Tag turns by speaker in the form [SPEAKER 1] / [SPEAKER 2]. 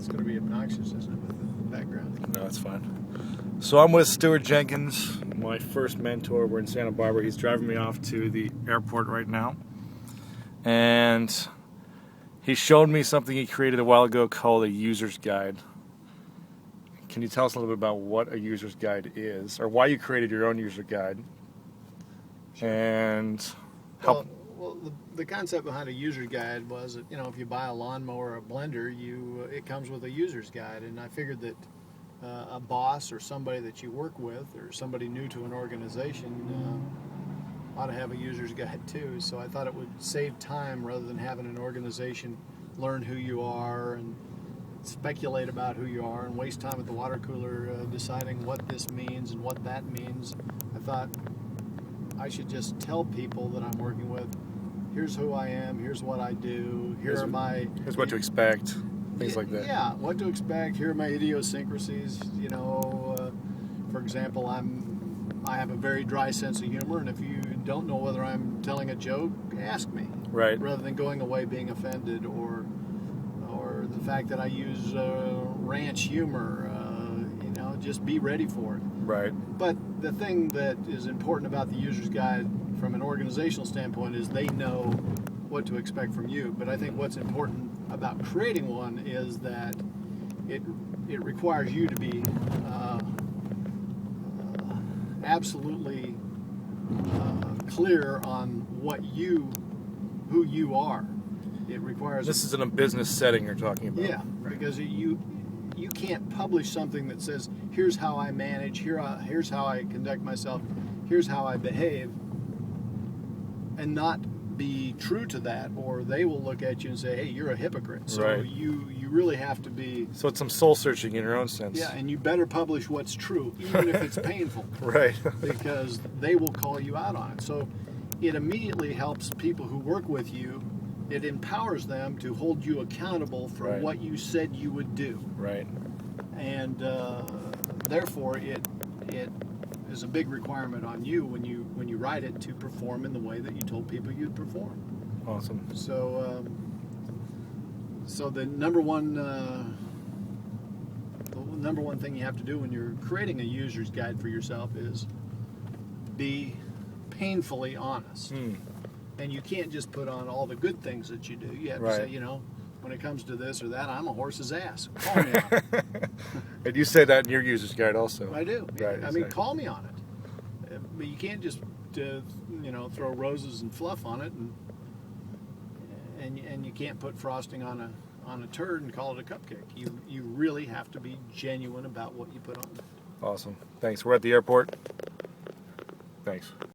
[SPEAKER 1] It's going to be obnoxious, isn't it, with the background?
[SPEAKER 2] No, it's fine. So I'm with Stuart Jenkins, my first mentor. We're in Santa Barbara. He's driving me off to the airport right now. And he showed me something he created a while ago called a user's guide. Can you tell us a little bit about what a user's guide is, or why you created your own user guide?
[SPEAKER 1] Sure.
[SPEAKER 2] And help.
[SPEAKER 1] Well, the concept behind a user guide was that, you know, if you buy a lawnmower or a blender, it comes with a user's guide, and I figured that a boss or somebody that you work with or somebody new to an organization ought to have a user's guide too. So I thought it would save time rather than having an organization learn who you are and speculate about who you are and waste time at the water cooler deciding what this means and what that means. I thought I should just tell people that I'm working with, here's who I am, here's what I do, here's
[SPEAKER 2] what to expect, things like that.
[SPEAKER 1] Yeah, what to expect. Here are my idiosyncrasies. You know, for example, I have a very dry sense of humor, and if you don't know whether I'm telling a joke, ask me.
[SPEAKER 2] Right.
[SPEAKER 1] Rather than going away being offended, or the fact that I use ranch humor. You know, just be ready for it.
[SPEAKER 2] Right.
[SPEAKER 1] But the thing that is important about the user's guide from an organizational standpoint is they know what to expect from you. But I think what's important about creating one is that it requires you to be absolutely clear on who you are. It requires.
[SPEAKER 2] This is in a business setting you're talking about.
[SPEAKER 1] Yeah, right. Because you can't publish something that says, here's how I manage, here's how I conduct myself, here's how I behave, and not be true to that, or they will look at you and say, hey, you're a hypocrite. So
[SPEAKER 2] right.
[SPEAKER 1] you really have to be...
[SPEAKER 2] So it's some soul searching in your own sense.
[SPEAKER 1] Yeah, and you better publish what's true, even if it's painful.
[SPEAKER 2] Right.
[SPEAKER 1] Because they will call you out on it. So it immediately helps people who work with you. It empowers them to hold you accountable for
[SPEAKER 2] right.
[SPEAKER 1] what you said you would do.
[SPEAKER 2] Right.
[SPEAKER 1] And therefore, it is a big requirement on you when you write it to perform in the way that you told people you'd perform.
[SPEAKER 2] Awesome.
[SPEAKER 1] So, so the number one thing you have to do when you're creating a user's guide for yourself is be painfully honest. And you can't just put on all the good things that you do. You have
[SPEAKER 2] right.
[SPEAKER 1] to say, you know, when it comes to this or that, I'm a horse's ass. Call me on it.
[SPEAKER 2] And you say that in your user's guide also.
[SPEAKER 1] I do.
[SPEAKER 2] Right,
[SPEAKER 1] I mean, call me on it. But you can't just, you know, throw roses and fluff on it, and you can't put frosting on a turd and call it a cupcake. You really have to be genuine about what you put on it.
[SPEAKER 2] Awesome. Thanks. We're at the airport. Thanks.